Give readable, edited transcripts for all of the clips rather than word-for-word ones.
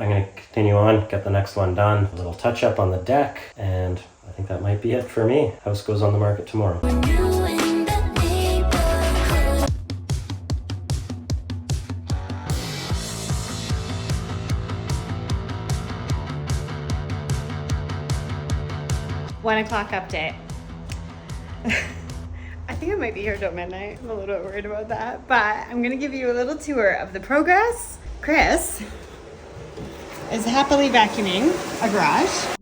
I'm gonna continue on, get the next one done, a little touch up on the deck, and I think that might be it for me. House goes on the market tomorrow. One o'clock update. I think I might be here till midnight. I'm a little bit worried about that, but I'm gonna give you a little tour of the progress. Chris is happily vacuuming a garage.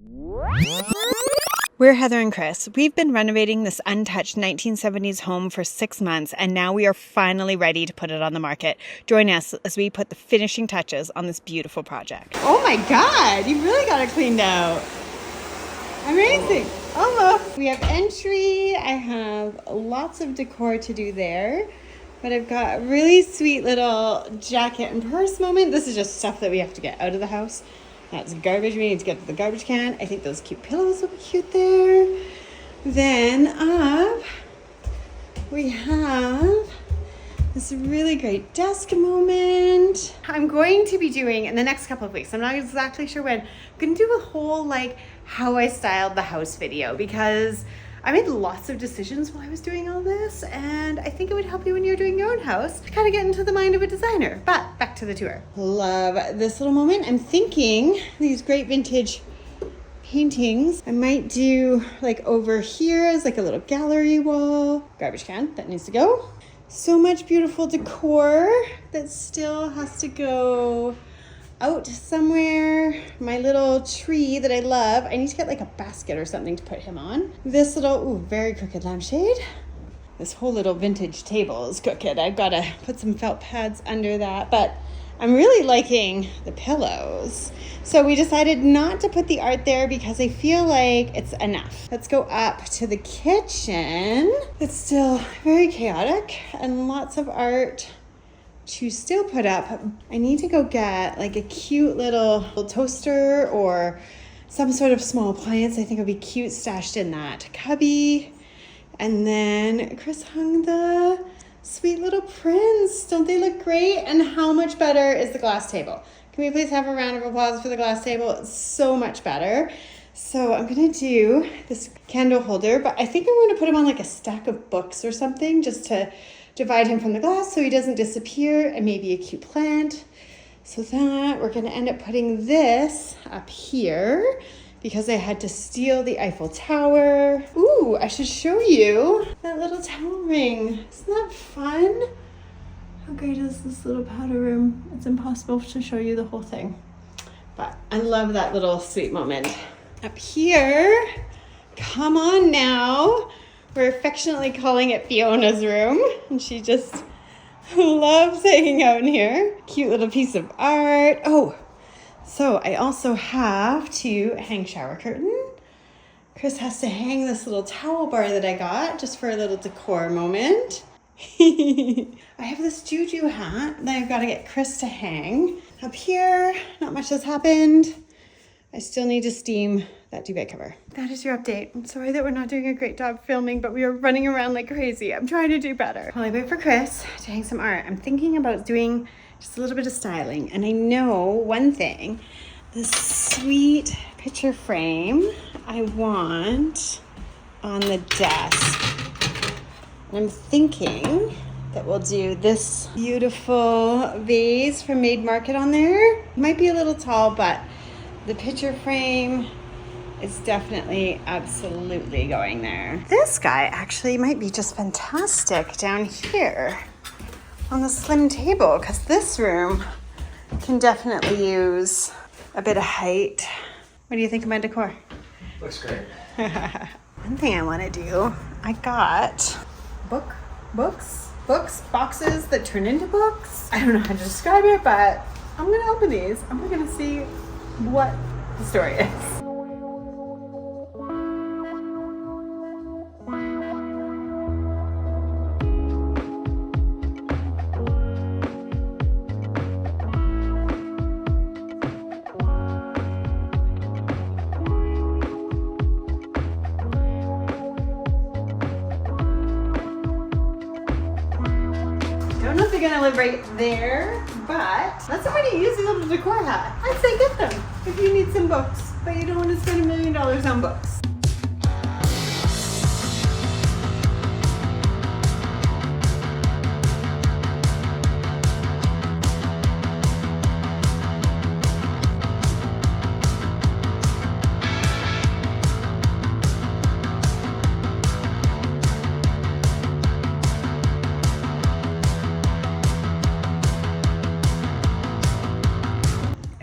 We're Heather and Chris. We've been renovating this untouched 1970s home for 6 months, and now we are finally ready to put it on the market. Join us as we put the finishing touches on this beautiful project. Oh my God, you really got it cleaned out. Amazing. Almost. We have entry. I have lots of decor to do there, but I've got a really sweet little jacket and purse moment. This is just stuff that we have to get out of the house. That's garbage we need to get to the garbage can. I think those cute pillows will be cute there. Then up, we have this really great desk moment. I'm going to be doing in the next couple of weeks, I'm not exactly sure when, I'm going to do a whole like how I styled the house video, because I made lots of decisions while I was doing all this, and I think it would help you when you're doing your own house to kind of get into the mind of a designer. But back to the tour. Love this little moment. I'm thinking these great vintage paintings I might do like over here as like a little gallery wall. Garbage can, that needs to go. So much beautiful decor that still has to go out somewhere. My little tree that I love. I need to get like a basket or something to put him on. This little, ooh, very crooked lampshade. This whole little vintage table is crooked. I've got to put some felt pads under that, but I'm really liking the pillows. So we decided not to put the art there because I feel like it's enough. Let's go up to the kitchen. It's still very chaotic and lots of art to still put up. I need to go get like a cute little toaster or some sort of small appliance I think would be cute stashed in that cubby. And then Chris hung the sweet little prints. Don't they look great? And how much better is the glass table? Can we please have a round of applause for the glass table? It's so much better. So I'm gonna do this candle holder, but I think I'm gonna put him on like a stack of books or something just to divide him from the glass so he doesn't disappear, and maybe a cute plant. So that we're gonna end up putting this up here because I had to steal the Eiffel Tower. Ooh, I should show you that little towel ring. Isn't that fun? How great is this little powder room? It's impossible to show you the whole thing, but I love that little sweet moment. Up here, come on now. We're affectionately calling it Fiona's room, and she just loves hanging out in here. Cute little piece of art. Oh, so I also have to hang shower curtain. Chris has to hang this little towel bar that I got just for a little decor moment. I have this juju hat that I've got to get Chris to hang. Up here, not much has happened. I still need to steam that duvet cover. That is your update. I'm sorry that we're not doing a great job filming, but we are running around like crazy. I'm trying to do better. While I wait for Chris to hang some art, I'm thinking about doing just a little bit of styling. And I know one thing, this sweet picture frame I want on the desk. And I'm thinking that we'll do this beautiful vase from Maid Market on there. It might be a little tall, but the picture frame is definitely absolutely going there. This guy actually might be just fantastic down here on the slim table, because this room can definitely use a bit of height. What do you think of my decor? Looks great. One thing I want to do, I got boxes that turn into books. I don't know how to describe it, but I'm going to open these and we're going to see what the story is. Don't know if they're gonna live right there, but let somebody use a little decor hat. I'd say get them if you need some books, but you don't want to spend $1 million on books.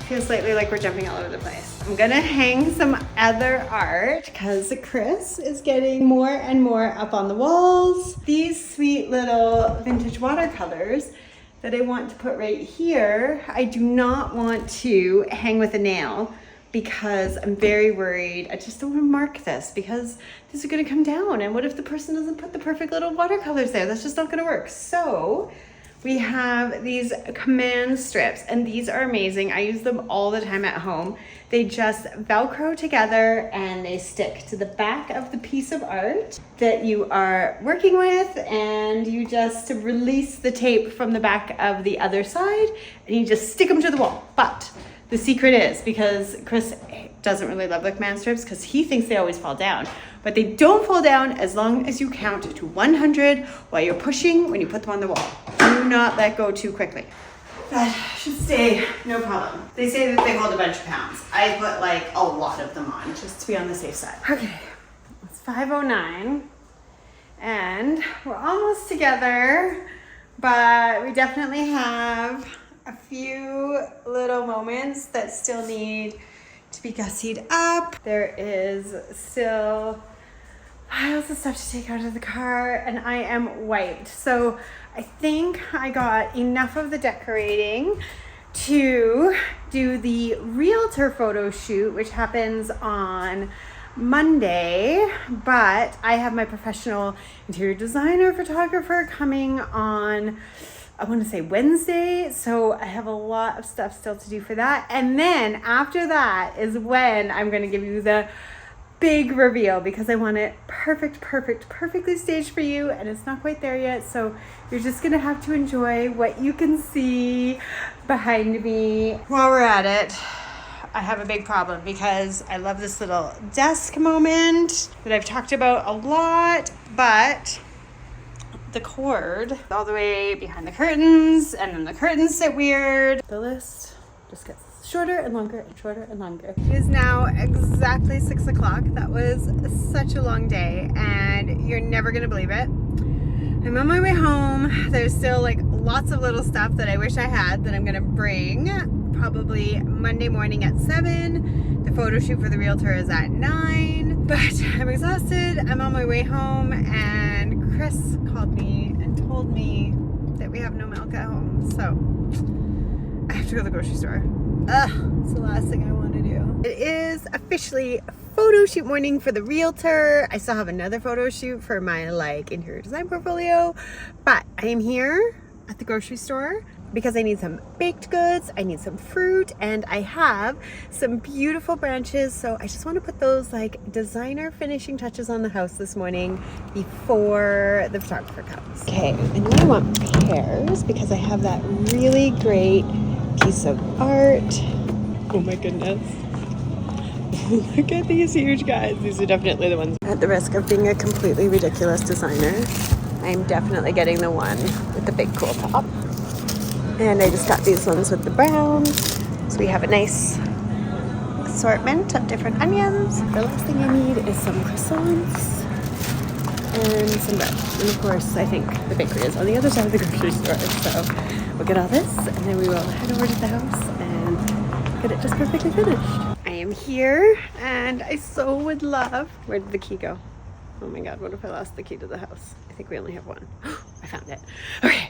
Feels slightly like we're jumping all over the place. I'm gonna hang some other art because Chris is getting more and more up on the walls. These sweet little vintage watercolors that I want to put right here, I do not want to hang with a nail because I'm very worried. I just don't want to mark this because these are gonna come down, and what if the person doesn't put the perfect little watercolors there? That's just not gonna work. So we have these command strips, and these are amazing. I use them all the time at home. They just Velcro together and they stick to the back of the piece of art that you are working with, and you just release the tape from the back of the other side and you just stick them to the wall. But the secret is, because Chris doesn't really love the command strips because he thinks they always fall down, but they don't fall down as long as you count to 100 while you're pushing when you put them on the wall. Do not let go too quickly. That should stay, no problem. They say that they hold a bunch of pounds. I put like a lot of them on just to be on the safe side. Okay, it's 5:09 and we're almost together, but we definitely have a few little moments that still need to be gussied up. There is still piles of stuff to take out of the car, and I am wiped. So I think I got enough of the decorating to do the realtor photo shoot, which happens on Monday, but I have my professional interior designer photographer coming on, I want to say Wednesday, so I have a lot of stuff still to do for that. And then after that is when I'm going to give you the big reveal, because I want it perfectly staged for you, and it's not quite there yet, so you're just going to have to enjoy what you can see behind me. While we're at it, I have a big problem because I love this little desk moment that I've talked about a lot, but the cord all the way behind the curtains, and then the curtains sit weird. The list just gets shorter and longer and shorter and longer. It is now exactly 6 o'clock. That was such a long day, and you're never gonna believe it. I'm on my way home. There's still like lots of little stuff that I wish I had that I'm gonna bring probably Monday morning at 7. The photo shoot for the realtor is at 9, but I'm exhausted. I'm on my way home, and Chris called me and told me that we have no milk at home, so I have to go to the grocery store. It's the last thing I want to do. It is officially photo shoot morning for the realtor. I still have another photo shoot for my interior design portfolio, but I am here at the grocery store because I need some baked goods, I need some fruit, and I have some beautiful branches, so I just want to put those designer finishing touches on the house this morning before the photographer comes. Okay, I know I want pears because I have that really great piece of art. Oh my goodness. Look at these huge guys. These are definitely the ones. At the risk of being a completely ridiculous designer, I'm definitely getting the one with the big cool top. And I just got these ones with the brown. So we have a nice assortment of different onions. The last thing I need is some croissants and some bread. And of course, I think the bakery is on the other side of the grocery store. So we'll get all this, and then we will head over to the house and get it just perfectly finished. I am here, and I so would love... Where did the key go? Oh my God, what if I lost the key to the house? I think we only have one. I found it. Okay.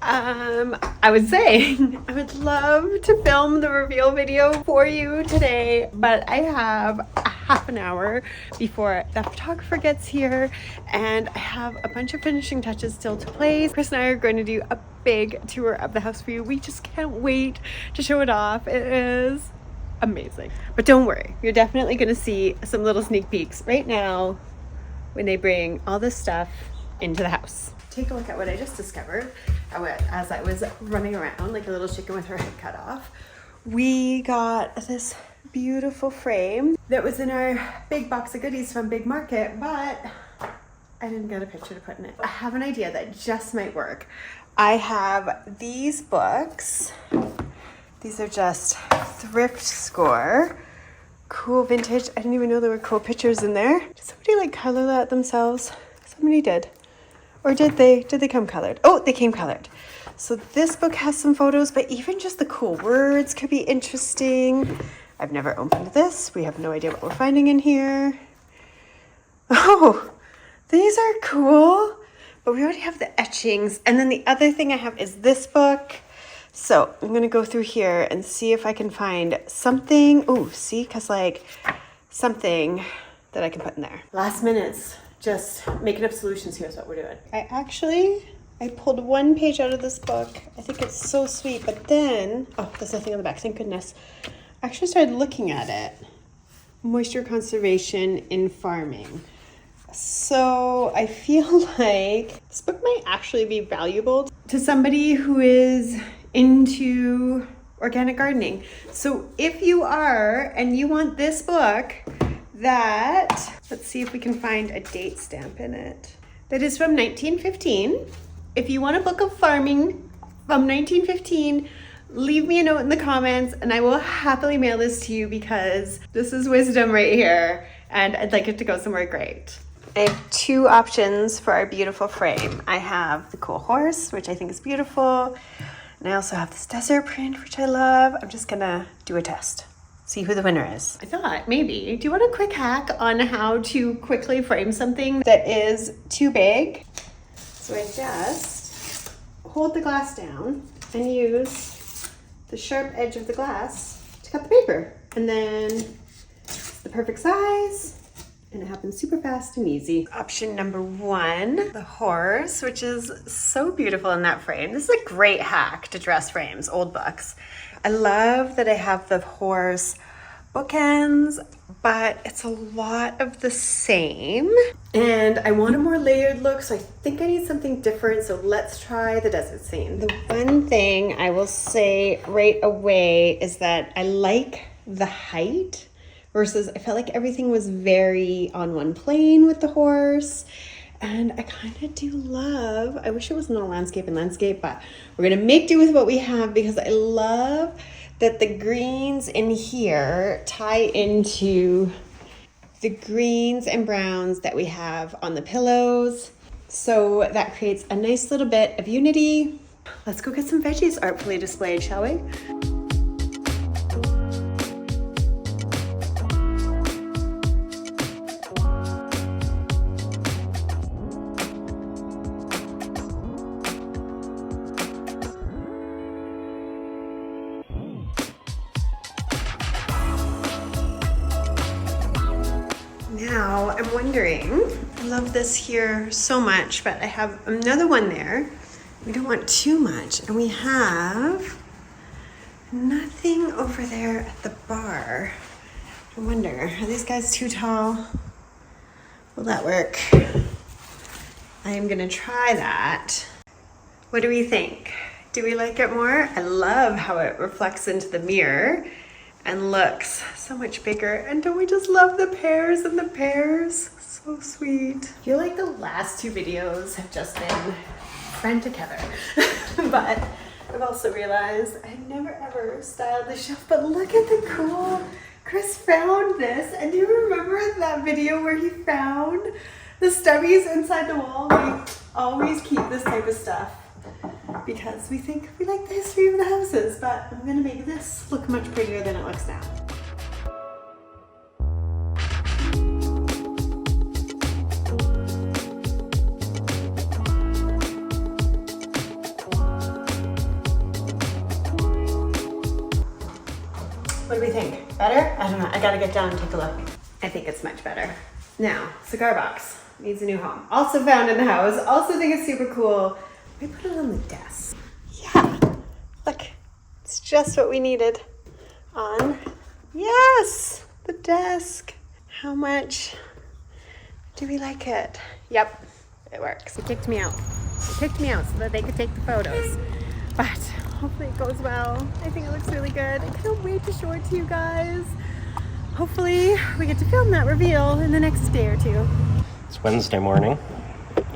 I was saying I would love to film the reveal video for you today, but I have a half an hour before the photographer gets here, and I have a bunch of finishing touches still to place. Chris and I are going to do a big tour of the house for you. We just can't wait to show it off. It is amazing. But don't worry, you're definitely going to see some little sneak peeks right now when they bring all this stuff into the house. Take a look at what I just discovered as I was running around like a little chicken with her head cut off. We got this beautiful frame that was in our big box of goodies from Big Market, but I didn't get a picture to put in it. I have an idea that just might work. I have these books. These are just thrift score. Cool vintage. I didn't even know there were cool pictures in there. Did somebody like color that themselves? Somebody did. Or did they come colored? Oh, they came colored. So this book has some photos, but even just the cool words could be interesting. I've never opened this. We have no idea what we're finding in here. Oh, these are cool, but we already have the etchings. And then the other thing I have is this book. So I'm gonna go through here and see if I can find something. Oh, see, cause like something that I can put in there. Last minutes, just making up solutions. Here's what we're doing. I pulled one page out of this book. I think it's so sweet, but then, oh, there's nothing on the back, thank goodness. I actually started looking at it. Moisture conservation in farming. So I feel like this book might actually be valuable to somebody who is into organic gardening. So if you are, and you want this book, let's see if we can find a date stamp in it. That is from 1915. If you want a book of farming from 1915, leave me a note in the comments and I will happily mail this to you because this is wisdom right here and I'd like it to go somewhere great. I have two options for our beautiful frame. I have the cool horse, which I think is beautiful. And I also have this desert print, which I love. I'm just gonna do a test. See who the winner is. I thought maybe, do you want a quick hack on how to quickly frame something that is too big? So I just hold the glass down and use the sharp edge of the glass to cut the paper. And then it's the perfect size and it happens super fast and easy. Option number one, the horse, which is so beautiful in that frame. This is a great hack to dress frames, old books. I love that I have the horse bookends, but it's a lot of the same. And I want a more layered look, so I think I need something different. So let's try the desert scene. The one thing I will say right away is that I like the height versus I felt like everything was very on one plane with the horse. And I kind of do love, I wish it wasn't all landscape and landscape, but we're gonna make do with what we have because I love that the greens in here tie into the greens and browns that we have on the pillows. So that creates a nice little bit of unity. Let's go get some veggies artfully displayed, shall we? Now I'm wondering, I love this here so much, but I have another one there. We don't want too much. And we have nothing over there at the bar. I wonder, are these guys too tall? Will that work? I am gonna try that. What do we think? Do we like it more? I love how it reflects into the mirror and looks so much bigger. And don't we just love the pears and the pears? So sweet. I feel like the last two videos have just been frantic Heather. But I've also realized I never ever styled the shelf, but look at the cool, Chris found this. And do you remember that video where he found the stubbies inside the wall? We always keep this type of stuff because we think we like the history of the houses, but I'm gonna make this look much prettier than it looks now. What do we think? Better? I don't know. I gotta get down and take a look. I think it's much better. Now, cigar box needs a new home. Also found in the house. Also think it's super cool. We put it on the desk. Yeah, look, it's just what we needed on. Yes, the desk. How much do we like it? Yep, It works. They kicked me out. They kicked me out so that they could take the photos. But hopefully it goes well. I think it looks really good. I can't wait to show it to you guys. Hopefully we get to film that reveal in the next day or two. It's Wednesday morning.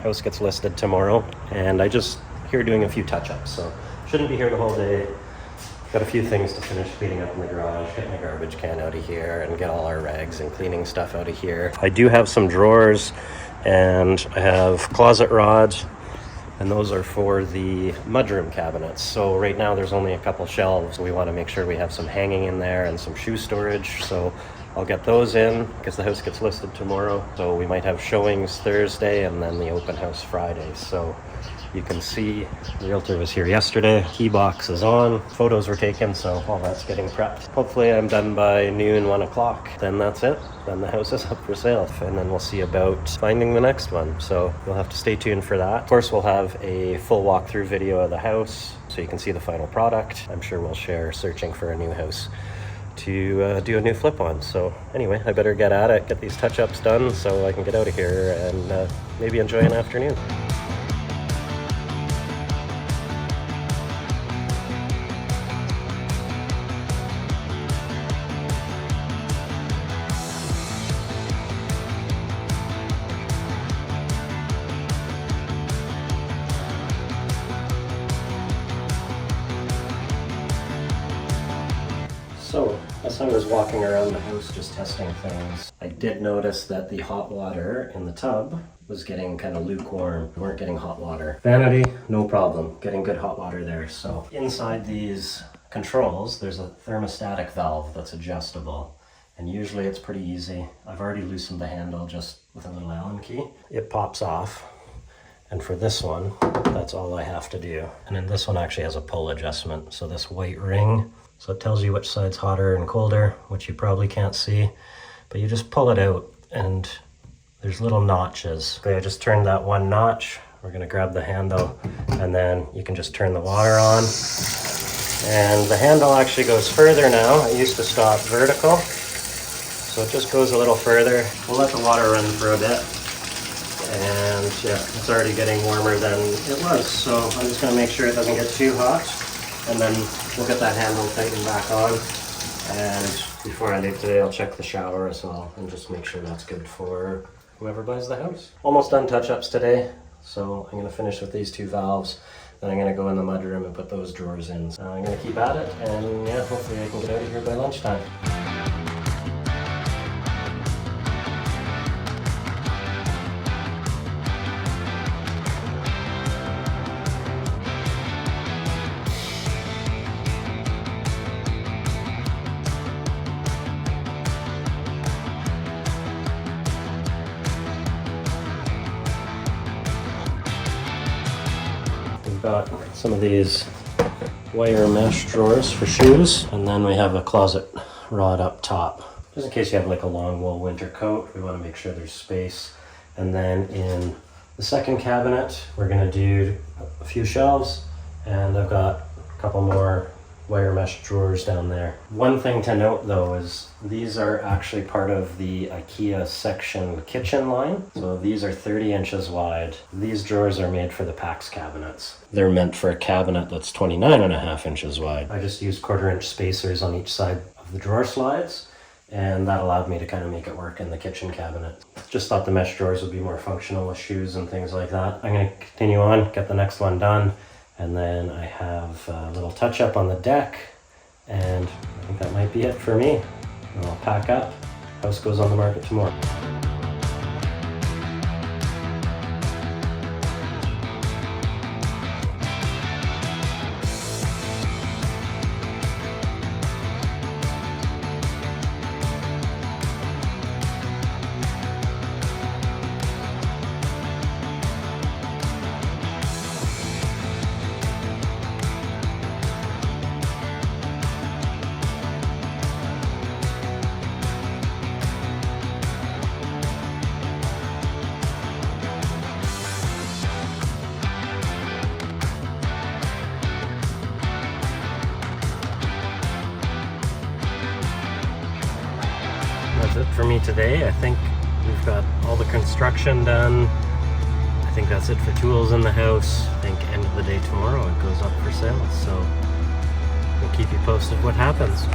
House gets listed tomorrow, and I just here doing a few touch-ups, so shouldn't be here the whole day. Got a few things to finish cleaning up in the garage, get my garbage can out of here, and get all our rags and cleaning stuff out of here. I do have some drawers, and I have closet rods, and those are for the mudroom cabinets. So right now there's only a couple shelves. We want to make sure we have some hanging in there and some shoe storage. So I'll get those in because the house gets listed tomorrow. So we might have showings Thursday and then the open house Friday. So you can see the realtor was here yesterday. Key box is on, photos were taken, so all that's getting prepped. Hopefully I'm done by noon, 1 o'clock. Then that's it. Then the house is up for sale. And then we'll see about finding the next one. So you'll have to stay tuned for that. Of course, we'll have a full walkthrough video of the house so you can see the final product. I'm sure we'll share searching for a new house to do a new flip on. So anyway, I better get at it, get these touch-ups done so I can get out of here and maybe enjoy an afternoon. So, as I was walking around the house just testing things, I did notice that the hot water in the tub was getting kind of lukewarm. We weren't getting hot water. Vanity, no problem. Getting good hot water there. So inside these controls, there's a thermostatic valve that's adjustable. And usually it's pretty easy. I've already loosened the handle just with a little Allen key. It pops off. And for this one, that's all I have to do. And then this one actually has a pull adjustment. So this white ring, so it tells you which side's hotter and colder, which you probably can't see, but you just pull it out and there's little notches. Okay, I just turned that one notch. We're gonna grab the handle and then you can just turn the water on. And the handle actually goes further now. It used to stop vertical, so it just goes a little further. We'll let the water run for a bit. And yeah, it's already getting warmer than it was, so I'm just gonna make sure it doesn't get too hot. And then we'll get that handle tightened back on. And before I leave today, I'll check the shower as well and just make sure that's good for whoever buys the house. Almost done touch-ups today. So I'm gonna finish with these two valves. Then I'm gonna go in the mudroom and put those drawers in. So I'm gonna keep at it and yeah, hopefully I can get out of here by lunchtime. Got some of these wire mesh drawers for shoes, and then we have a closet rod up top. Just in case you have like a long wool winter coat, we want to make sure there's space. And then in the second cabinet, we're going to do a few shelves, and I've got a couple more wire mesh drawers down there. One thing to note though is these are actually part of the IKEA section kitchen line. So these are 30 inches wide. These drawers are made for the PAX cabinets. They're meant for a cabinet that's 29.5 inches wide. I just used 1/4 inch spacers on each side of the drawer slides, and that allowed me to kind of make it work in the kitchen cabinet. Just thought the mesh drawers would be more functional with shoes and things like that. I'm going to continue on, get the next one done. And then I have a little touch up on the deck, and I think that might be it for me. And I'll pack up. House goes on the market tomorrow. That's it for me today. I think we've got all the construction done. I think that's it for tools in the house. I think end of the day tomorrow it goes up for sale, so we'll keep you posted what happens.